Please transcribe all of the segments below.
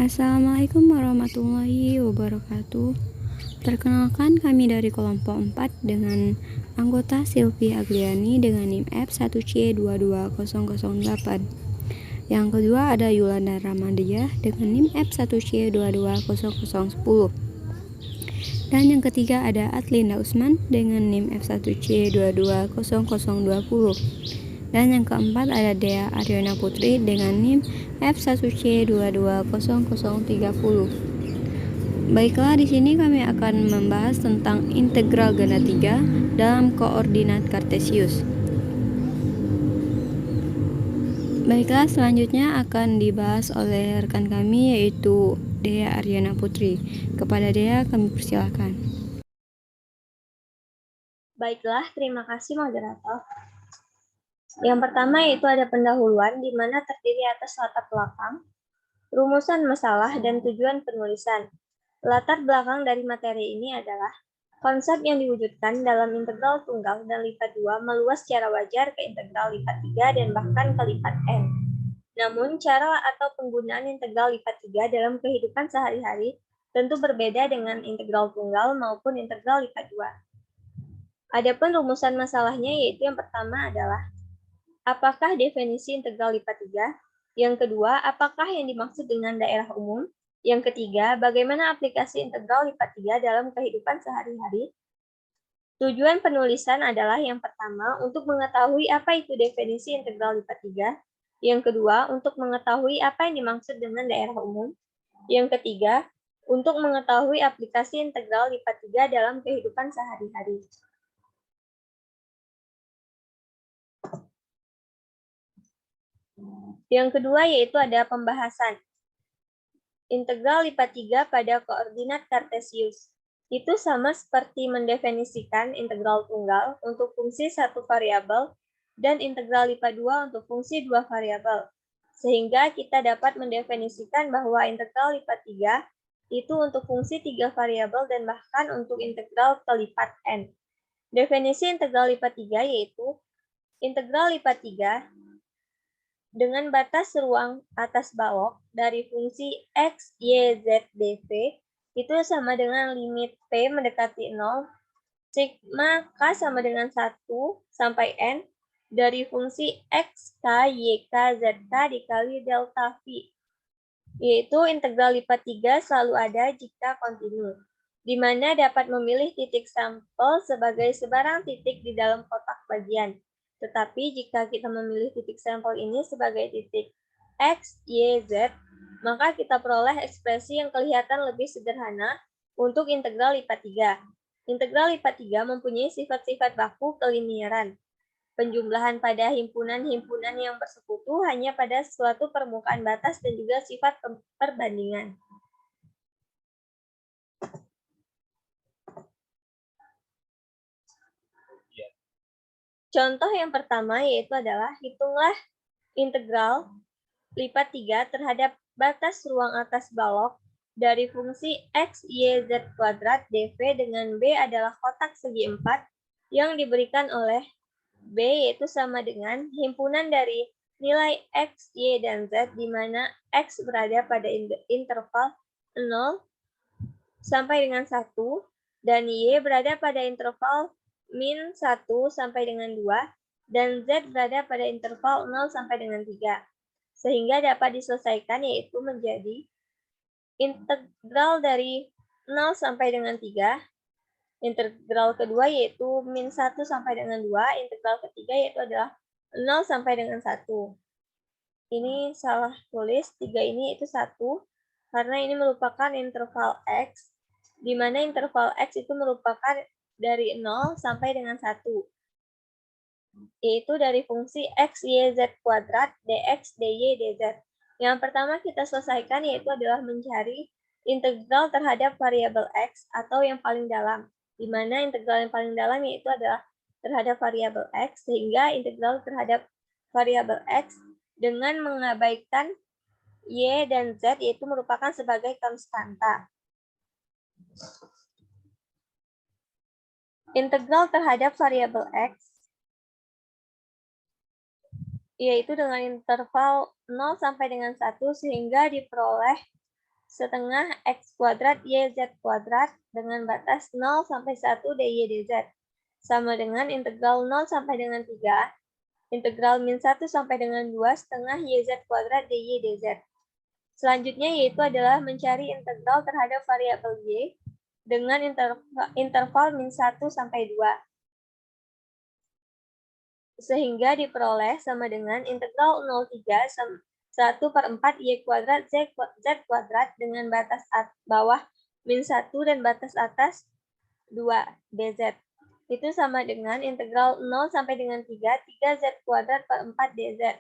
Assalamualaikum warahmatullahi wabarakatuh. Perkenalkan, kami dari kelompok 4 dengan anggota Silvi Agliani dengan NIM F1C22008. Yang kedua ada Yulanda Ramadiah dengan NIM F1C220010. Dan yang ketiga ada Adlinda Usman dengan NIM F1C220020. Dan yang keempat ada Dea Ariana Putri dengan NIM F1C220030. Baiklah, di sini kami akan membahas tentang integral ganda 3 dalam koordinat kartesius. Baiklah, selanjutnya akan dibahas oleh rekan kami yaitu Dea Ariana Putri. Kepada Dea kami persilakan. Baiklah, terima kasih moderator. Yang pertama yaitu ada pendahuluan di mana terdiri atas latar belakang, rumusan masalah, dan tujuan penulisan. Latar belakang dari materi ini adalah konsep yang diwujudkan dalam integral tunggal dan lipat 2 meluas secara wajar ke integral lipat 3 dan bahkan ke lipat n. Namun, cara atau penggunaan integral lipat 3 dalam kehidupan sehari-hari tentu berbeda dengan integral tunggal maupun integral lipat 2. Adapun rumusan masalahnya yaitu yang pertama adalah apakah definisi integral lipat 3? Yang kedua, apakah yang dimaksud dengan daerah umum? Yang ketiga, bagaimana aplikasi integral lipat 3 dalam kehidupan sehari-hari? Tujuan penulisan adalah yang pertama, untuk mengetahui apa itu definisi integral lipat 3. Yang kedua, untuk mengetahui apa yang dimaksud dengan daerah umum. Yang ketiga, untuk mengetahui aplikasi integral lipat 3 dalam kehidupan sehari-hari. Yang kedua yaitu ada pembahasan integral lipat 3 pada koordinat kartesius. Itu sama seperti mendefinisikan integral tunggal untuk fungsi satu variabel dan integral lipat 2 untuk fungsi dua variabel. Sehingga kita dapat mendefinisikan bahwa integral lipat 3 itu untuk fungsi 3 variabel dan bahkan untuk integral kelipat n. Definisi integral lipat 3 yaitu integral lipat 3 dengan batas ruang atas balok dari fungsi x, y, z, dv itu sama dengan limit p mendekati 0, sigma k sama dengan 1 sampai n dari fungsi x, k, y, k, z, k dikali delta v. Yaitu integral lipat 3 selalu ada jika kontinu, di mana dapat memilih titik sampel sebagai sebarang titik di dalam kotak bagian. Tetapi jika kita memilih titik sampel ini sebagai titik x, y, z, maka kita peroleh ekspresi yang kelihatan lebih sederhana untuk integral lipat 3. Integral lipat 3 mempunyai sifat-sifat baku keliniaran. Penjumlahan pada himpunan-himpunan yang bersekutu hanya pada suatu permukaan batas dan juga sifat perbandingan. Contoh yang pertama yaitu adalah hitunglah integral lipat 3 terhadap batas ruang atas balok dari fungsi x, y, z kuadrat dv dengan b adalah kotak segi 4 yang diberikan oleh b yaitu sama dengan himpunan dari nilai x, y, dan z di mana x berada pada interval 0 sampai dengan 1 dan y berada pada interval min 1 sampai dengan 2, dan Z berada pada interval 0 sampai dengan 3. Sehingga dapat diselesaikan yaitu menjadi integral dari 0 sampai dengan 3, integral kedua yaitu min 1 sampai dengan 2, integral ketiga yaitu adalah 0 sampai dengan 1. Ini salah tulis, 3 ini itu 1, karena ini merupakan interval X, di mana interval X itu merupakan dari 0 sampai dengan 1, yaitu dari fungsi x, y, z kuadrat, dx, dy, dz. Yang pertama kita selesaikan yaitu adalah mencari integral terhadap variabel x atau yang paling dalam, di mana integral yang paling dalam yaitu adalah terhadap variabel x, sehingga integral terhadap variabel x dengan mengabaikan y dan z yaitu merupakan sebagai konstanta. Integral terhadap variabel x yaitu dengan interval 0 sampai dengan 1 sehingga diperoleh setengah X kuadrat YZ kuadrat dengan batas 0 sampai 1 dy dz sama dengan integral 0 sampai dengan 3, integral min 1 sampai dengan 2 setengah YZ kuadrat dy dz. Selanjutnya yaitu adalah mencari integral terhadap variabel Y dengan interval min 1 sampai 2. Sehingga diperoleh sama dengan integral 03 1/4 Y kuadrat Z kuadrat dengan batas bawah min 1 dan batas atas 2 dz. Itu sama dengan integral 0 sampai dengan 3 3Z kuadrat per 4 dz.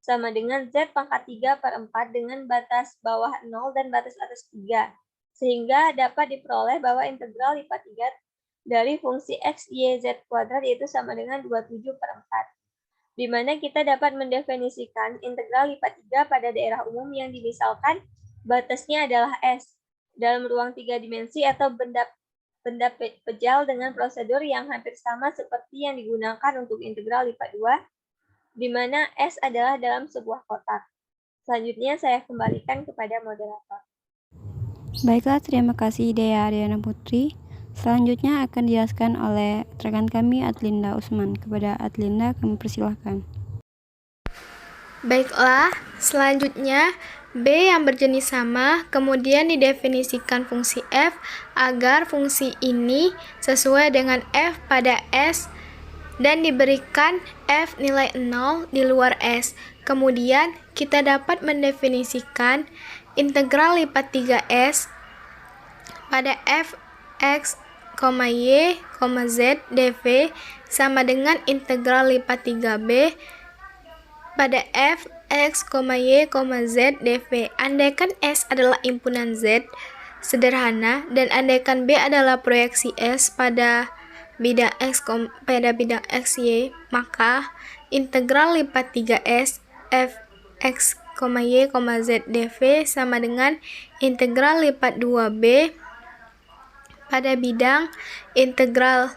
Sama dengan Z pangkat 3/4 dengan batas bawah 0 dan batas atas 3. Sehingga dapat diperoleh bahwa integral lipat 3 dari fungsi X, Y, Z kuadrat yaitu sama dengan 27/4. Di mana kita dapat mendefinisikan integral lipat 3 pada daerah umum yang dimisalkan batasnya adalah S dalam ruang 3 dimensi atau benda pejal dengan prosedur yang hampir sama seperti yang digunakan untuk integral lipat 2, di mana S adalah dalam sebuah kotak. Selanjutnya saya kembalikan kepada moderator. Baiklah, terima kasih Dea Ariana Putri. Selanjutnya akan dijelaskan oleh rekan kami Adlinda Usman. Kepada Adlinda kami persilahkan. Baiklah, selanjutnya B yang berjenis sama, kemudian didefinisikan fungsi F agar fungsi ini sesuai dengan F pada S dan diberikan F nilai 0 di luar S. Kemudian kita dapat mendefinisikan integral lipat 3S pada f x, y, z dv sama dengan integral lipat 3b pada f x, y, z dv. Andaikan S adalah impunan Z sederhana dan andaikan B adalah proyeksi S pada bidang x, y, maka integral lipat 3S f x, y, z dv sama dengan integral lipat 2b pada bidang integral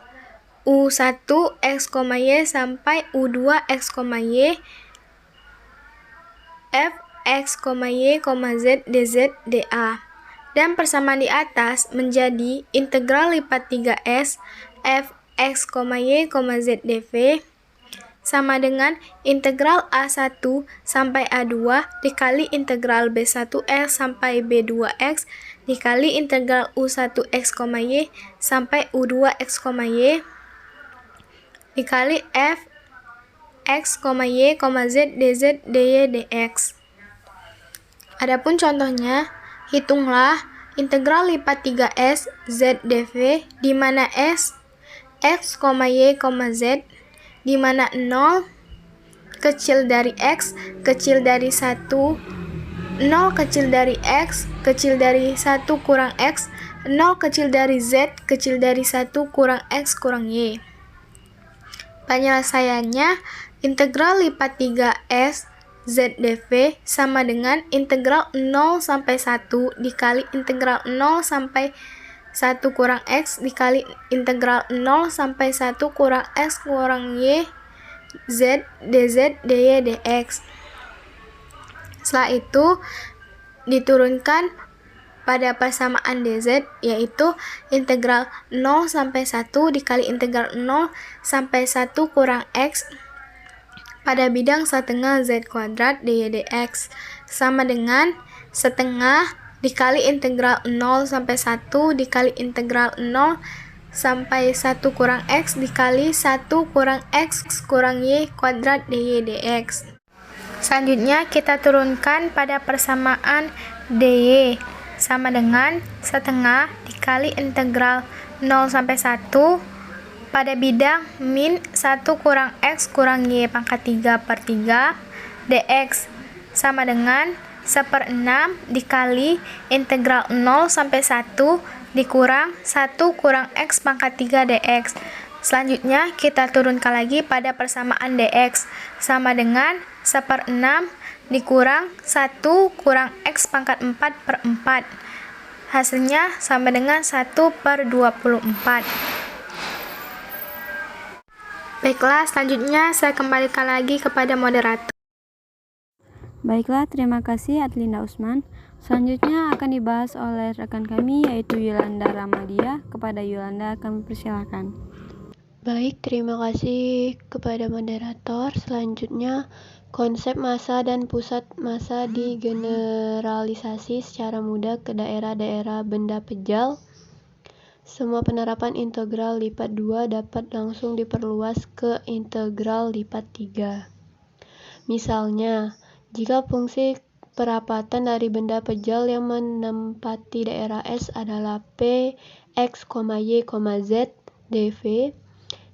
u1 x, y sampai u2 x, y f x, y, z dz dA. Dan persamaan di atas menjadi integral lipat 3S f x, y, z dv sama dengan integral A1 sampai A2 dikali integral B1X sampai B2X dikali integral U1X, Y sampai U2X, Y dikali F X, Y, Z, DZ, DY, DX. Adapun contohnya, hitunglah integral lipat 3S Z dv di mana S X, Y, Z di mana 0 kecil dari X, kecil dari 1, 0 kecil dari X, kecil dari 1 kurang X, 0 kecil dari Z, kecil dari 1 kurang X kurang Y. Penyelesaiannya, integral lipat 3S Z dv sama dengan integral 0 sampai 1 dikali integral 0 sampai 1 kurang X dikali integral 0 sampai 1 kurang X kurang Y Z dz dy dx. Setelah itu diturunkan pada persamaan dz yaitu integral 0 sampai 1 dikali integral 0 sampai 1 kurang X pada bidang setengah Z kuadrat dy dx sama dengan setengah dikali integral 0 sampai 1 dikali integral 0 sampai 1 kurang X dikali 1 kurang X kurang Y kuadrat dy dx. Selanjutnya kita turunkan pada persamaan dy sama dengan setengah dikali integral 0 sampai 1 pada bidang min 1 kurang X kurang Y pangkat 3/3 dx sama dengan 1/6 dikali integral 0 sampai 1 dikurang 1 kurang X pangkat 3 dx. Selanjutnya kita turunkan lagi pada persamaan dx sama dengan 1/6 dikurang 1 kurang X pangkat 4/4. Hasilnya sama dengan 1/24. Baiklah, selanjutnya saya kembalikan lagi kepada moderator. Baiklah, terima kasih Adlinda Usman. Selanjutnya akan dibahas oleh rekan kami yaitu Yolanda Ramadia. Kepada Yolanda kami persilakan. Baik, terima kasih kepada moderator. Selanjutnya, konsep massa dan pusat massa digeneralisasi secara mudah ke daerah-daerah benda pejal. Semua penerapan integral lipat 2 dapat langsung diperluas ke integral lipat 3. Misalnya, jika fungsi perapatan dari benda pejal yang menempati daerah S adalah P, X, Y, Z, dV,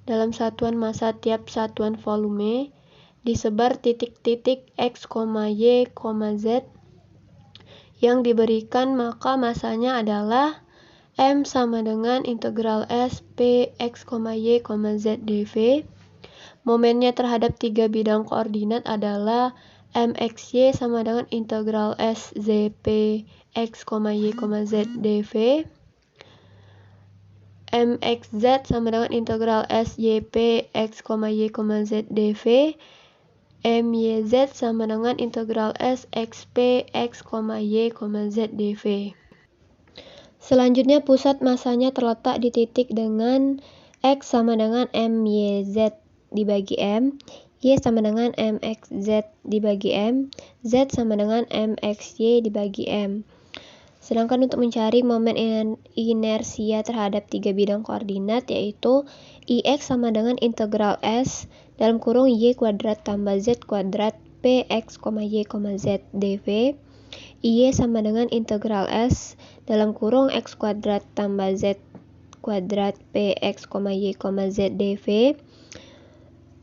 dalam satuan massa tiap satuan volume, disebar titik-titik X, Y, Z yang diberikan, maka massanya adalah M sama dengan integral S P, X, Y, Z dV. Momennya terhadap 3 bidang koordinat adalah MXY sama dengan integral S Z P, X, Y, Z dV. MXZ sama dengan integral S Y P, X, Y, Z dV. MYZ sama dengan integral S X P, X, Y, Z dV. Selanjutnya pusat massanya terletak di titik dengan X sama dengan MYZ dibagi M, Y sama dengan MXZ dibagi M, Z sama dengan MXY dibagi M. Sedangkan untuk mencari momen inersia terhadap 3 bidang koordinat, yaitu IX sama dengan integral S dalam kurung Y kuadrat tambah Z kuadrat PX, Y, Z dV. IY sama dengan integral S dalam kurung X kuadrat tambah Z kuadrat PX, Y, Z dV.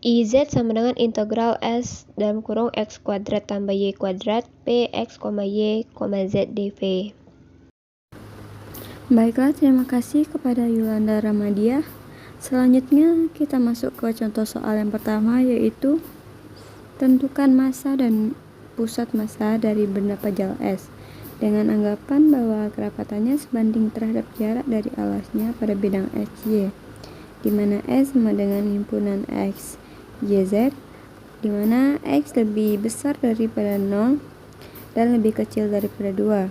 IZ sama dengan integral S dalam kurung X kuadrat tambah Y kuadrat PX, Y, Z dV. Baiklah, terima kasih kepada Yolanda Ramadia. Selanjutnya kita masuk ke contoh soal yang pertama, yaitu tentukan massa dan pusat massa dari benda pejal S dengan anggapan bahwa kerapatannya sebanding terhadap jarak dari alasnya pada bidang XY, di mana S sama dengan himpunan X, Y, Z, di mana X lebih besar daripada 0 dan lebih kecil daripada 2.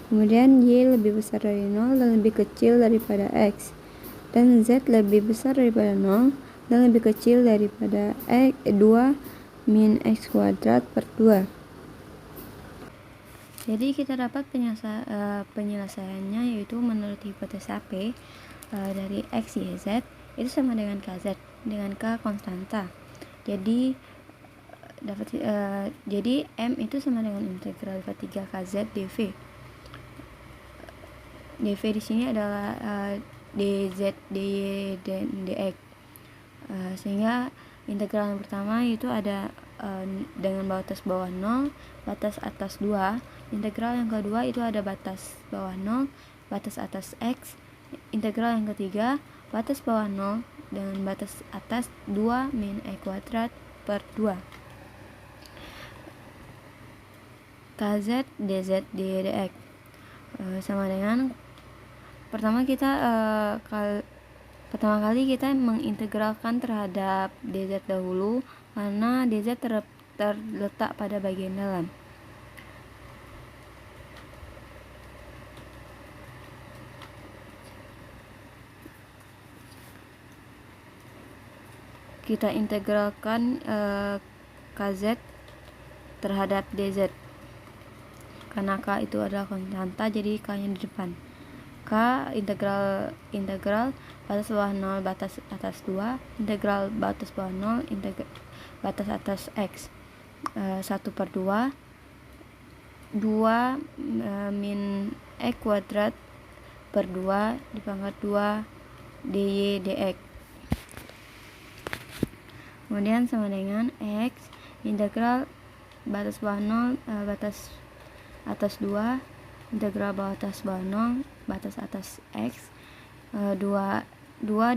Kemudian Y lebih besar dari 0 dan lebih kecil daripada X, dan Z lebih besar daripada 0 dan lebih kecil daripada 2 min X kuadrat per 2. Jadi kita dapat penyelesaiannya, yaitu menurut hipotesa P dari X, Y, Z itu sama dengan KZ dengan K konstanta. Jadi jadi M itu sama dengan integral lipat 3 KZ dV. dV di sini adalah dz, dy, dan dx. Sehingga integral yang pertama itu ada dengan batas bawah 0, batas atas 2. Integral yang kedua itu ada batas bawah 0, batas atas x. Integral yang ketiga batas bawah 0 dengan batas atas 2 min e kuadrat per 2. KZ dz dy dx sama dengan pertama kali kita mengintegralkan terhadap dz dahulu, karena dz terletak pada bagian dalam. Kita integralkan KZ terhadap dz. Karena K itu adalah konstanta, jadi K-nya di depan. K integral batas bawah 0 batas atas 2, integral batas bawah 0 batas atas x 1 per 2 min e kuadrat per 2 dipangkat 2 dy dx. Kemudian sama dengan x integral batas bawah 0 batas atas 2, integral batas bawah 0 batas atas x 2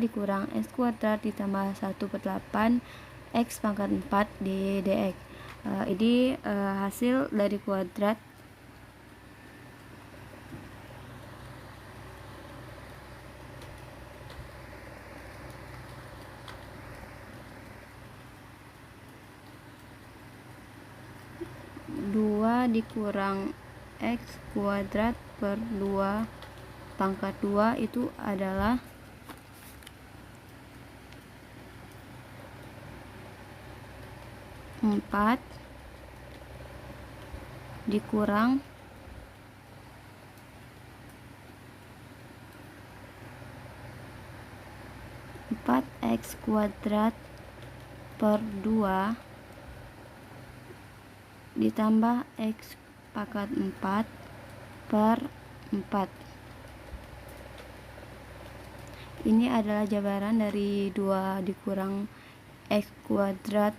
dikurang x kuadrat ditambah 1 per 8 x pangkat 4 dy dx. Ini hasil dari kuadrat dikurang X kuadrat per 2 pangkat 2 itu adalah 4 dikurang 4x kuadrat per 2 ditambah x pangkat 4 per 4. Ini adalah jabaran dari 2 dikurang x kuadrat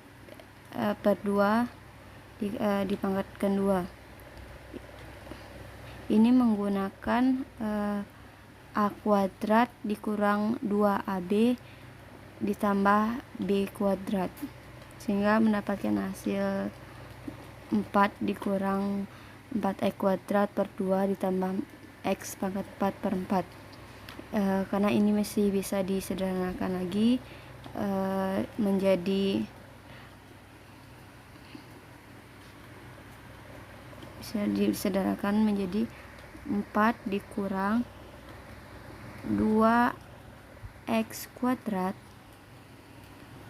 per 2 dipangkatkan 2. Ini menggunakan a kuadrat dikurang 2ab ditambah b kuadrat, sehingga mendapatkan hasil 4 dikurang 4x kuadrat per 2 ditambah x pangkat 4 per 4. Karena ini masih bisa disederhanakan lagi menjadi bisa disederhanakan menjadi 4 dikurang 2x kuadrat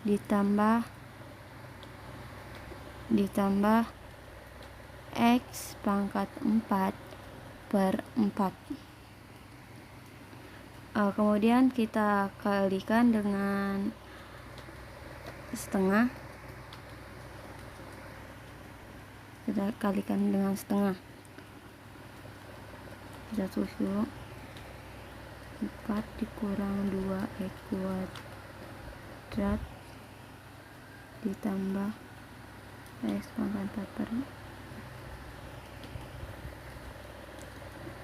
ditambah x pangkat 4 per 4. Kemudian kita kalikan dengan setengah. Kita tulis dulu 4 dikurang 2x kuadrat ditambah x pangkat 4 per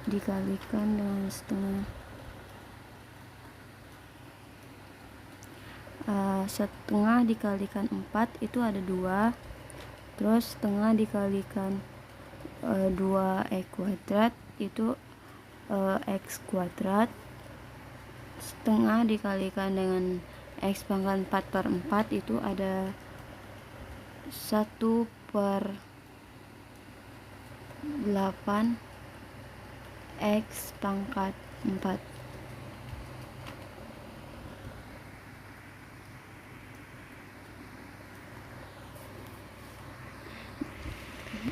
dikalikan dengan setengah. Setengah dikalikan 4 itu ada 2, terus setengah dikalikan 2x kuadrat itu x kuadrat, setengah dikalikan dengan x pangkat 4 per 4 itu ada 1 per 8 x pangkat 4.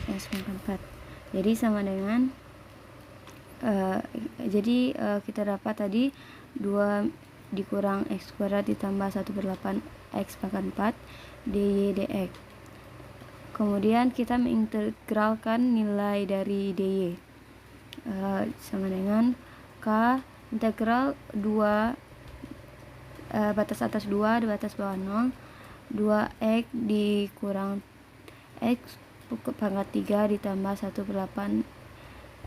X pangkat 4. Jadi sama dengan kita dapat tadi 2 dikurang x kuadrat ditambah 1 per 8 x pangkat 4 dy dx. Kemudian kita mengintegralkan nilai dari dy sama dengan k integral 2 batas atas 2 batas bawah 0 2x dikurang x pangkat 3 ditambah 1 per 8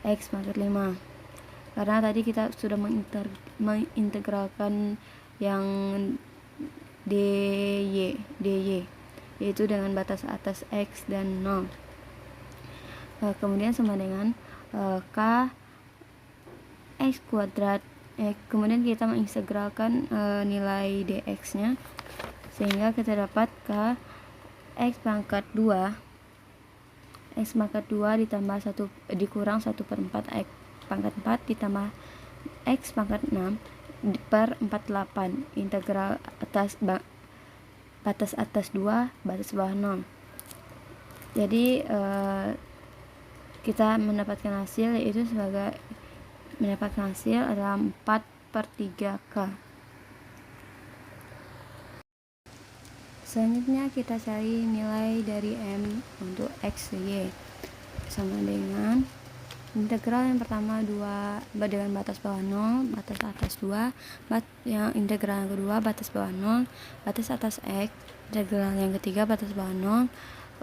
x pangkat 5. Karena tadi kita sudah mengintegralkan yang dy yaitu dengan batas atas x dan 0. Kemudian sama dengan k x kuadrat. Kemudian kita mengintegralkan nilai dx nya, sehingga kita dapat k x pangkat 2 ditambah 1 dikurang 1 per 4 x pangkat 4 ditambah x pangkat 6 per 48 integral batas atas 2 batas bawah 0. Jadi kita mendapatkan hasil yaitu adalah 4 per 3k. Selanjutnya kita cari nilai dari M untuk X, Y sama dengan integral yang pertama 2 dengan batas bawah 0, batas atas 2, yang integral yang kedua batas bawah 0, batas atas X, integral yang ketiga batas bawah 0,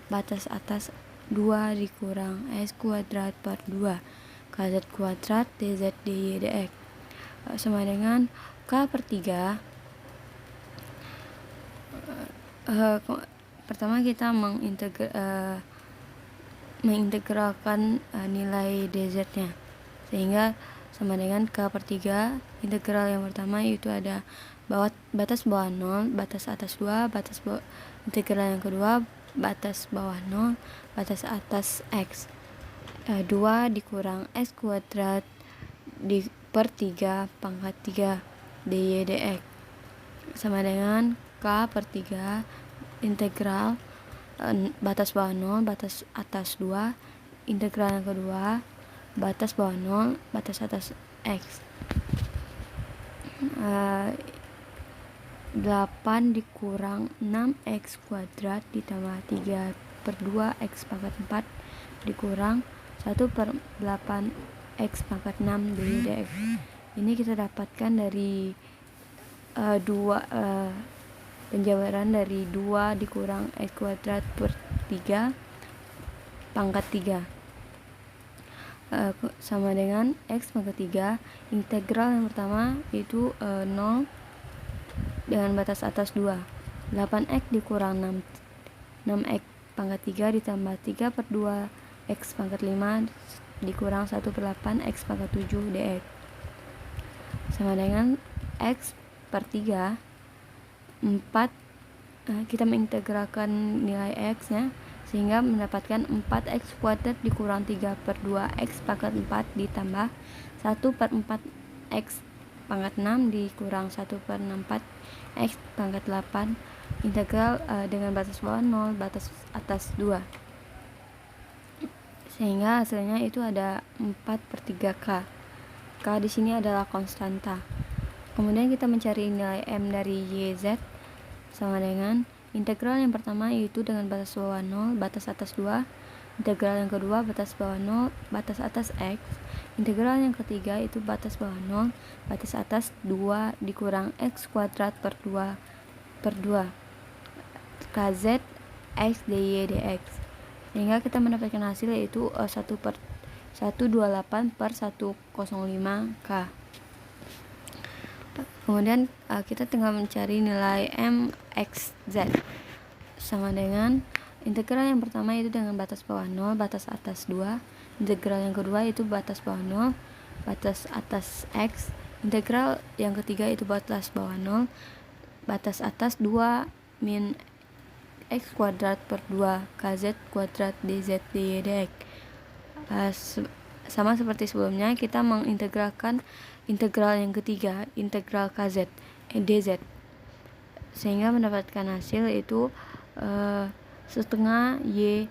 batas atas 2 dikurang X kuadrat per 2 kz kuadrat dz dy dx sama dengan K per 3. Pertama kita mengintegralkan nilai dz nya, sehingga sama dengan K per 3. Integral yang pertama itu ada batas bawah 0, batas atas 2, integral yang kedua batas bawah 0, batas atas X. 2 dikurang X kuadrat per 3 pangkat 3 dy dx sama dengan K per 3 integral batas bawah 0 batas atas 2 integral yang kedua batas bawah 0 batas atas X. 8 dikurang 6x kuadrat ditambah 3 per 2 x pangkat 4 dikurang 1 per 8 x pangkat 6 dy dx. Ini kita dapatkan dari penjabaran dari 2 dikurang x kuadrat per 3 pangkat 3 sama dengan x pangkat 3. Integral yang pertama yaitu 0 dengan batas atas 2. 8x dikurang 6x pangkat 3 ditambah 3 per 2 x pangkat 5 dikurang 1 per 8 x pangkat 7 dx sama dengan x per 3 4. Kita mengintegralkan nilai x nya sehingga mendapatkan 4x kuadrat dikurang 3 per 2 x pangkat 4 ditambah 1 per 4 x pangkat 6 dikurang 1 per 4 x pangkat 8 integral dengan batas bawah 0 batas atas 2 sehingga hasilnya itu ada 4 per 3k. K di sini adalah konstanta. Kemudian kita mencari nilai m dari yz sama dengan integral yang pertama yaitu dengan batas bawah 0 batas atas 2, integral yang kedua batas bawah 0 batas atas x, integral yang ketiga itu batas bawah 0 batas atas 2 dikurang x kuadrat per 2 kz x dy dx sehingga kita mendapatkan hasil yaitu 128 per 105 k. Kemudian kita tinggal mencari nilai m x z sama dengan integral yang pertama itu dengan batas bawah 0 batas atas 2, integral yang kedua itu batas bawah 0 batas atas x, integral yang ketiga itu batas bawah 0 batas atas 2 min x kuadrat per 2 kz kuadrat dz dy dx. Sama seperti sebelumnya kita mengintegralkan integral yang ketiga integral kz dz sehingga mendapatkan hasil itu setengah y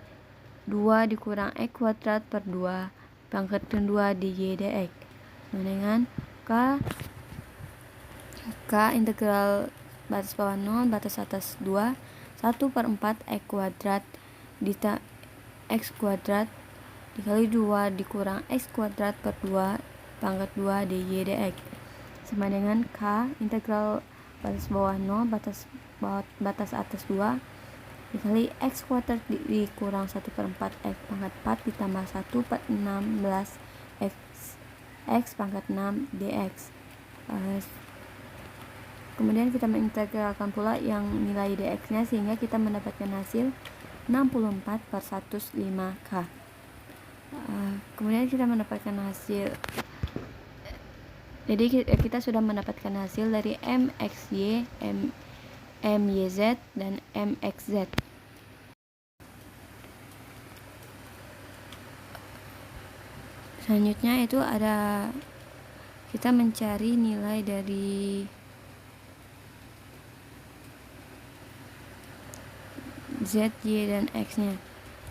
2 dikurang x kuadrat per 2 pangkat 2 dy dx dengan k integral batas bawah 0 batas atas 2 1 per 4 x kuadrat x kuadrat dikali 2 dikurang x kuadrat per 2 pangkat 2 dy dx sama dengan k integral batas bawah 0 batas atas 2 dikali x kuadrat dikurang 1 per 4 x pangkat 4 ditambah 1 per 16 x pangkat 6 dx. Kemudian kita mengintegralkan pula yang nilai dx nya sehingga kita mendapatkan hasil 64 per 105 k. Kemudian kita mendapatkan hasil, jadi kita sudah mendapatkan hasil dari mxy, myz dan mxz. Selanjutnya itu ada kita mencari nilai dari z, y, dan x nya.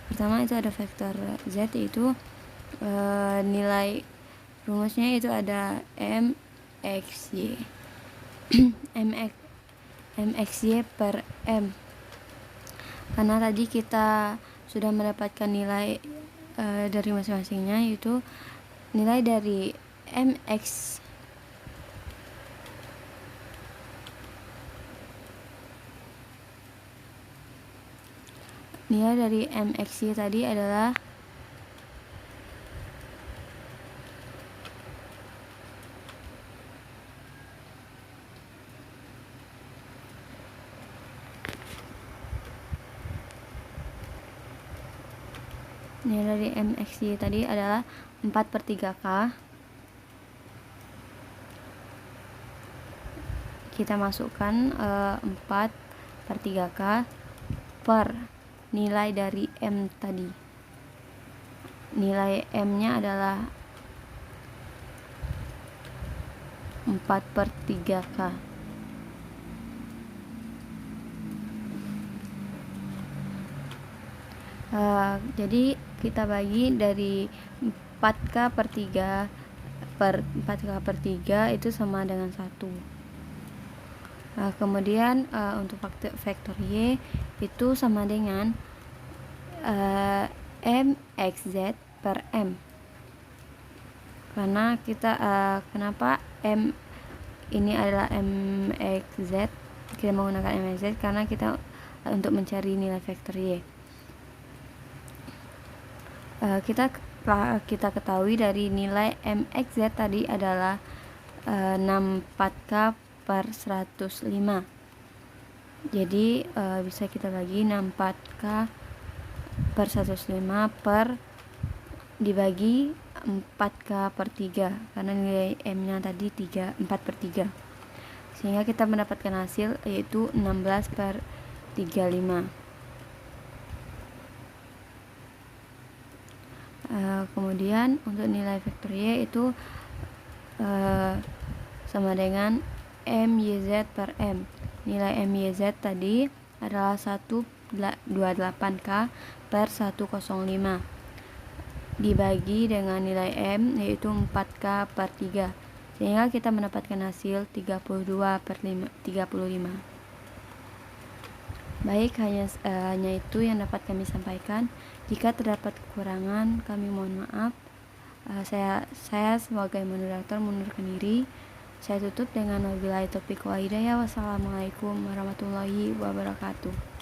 Pertama itu ada vektor z yaitu nilai rumusnya itu ada mxy mxy per m karena tadi kita sudah mendapatkan nilai dari masing-masingnya yaitu nilai dari nilai dari mxy tadi adalah nilai dari mxy tadi adalah 4 per 3k. Kita masukkan 4 per 3k per nilai dari m tadi nilai M-nya adalah 4/3K. Jadi kita bagi dari 4K per 3 4K per 3 itu sama dengan 1. Kemudian untuk vektor Y itu sama dengan MXZ per M. Karena kita kenapa M ini adalah MXZ, kita menggunakan MXZ karena kita untuk mencari nilai vektor Y. Kita ketahui dari nilai MXZ tadi adalah 64K per 105. Jadi bisa kita bagi 64K per 105 per dibagi 4K per 3 karena nilai M-nya tadi 4/3, sehingga kita mendapatkan hasil yaitu 16/35. Kemudian untuk nilai vektor Y itu sama dengan MYZ per M. Nilai MYZ tadi adalah 128K per 105 dibagi dengan nilai M yaitu 4K per 3, sehingga kita mendapatkan hasil 32/35. Baik, hanya itu yang dapat kami sampaikan. Jika terdapat kekurangan, kami mohon maaf. Saya sebagai moderator mengundurkan diri. Saya tutup dengan wabillahi taufiq wal hidayah. Wassalamualaikum warahmatullahi wabarakatuh.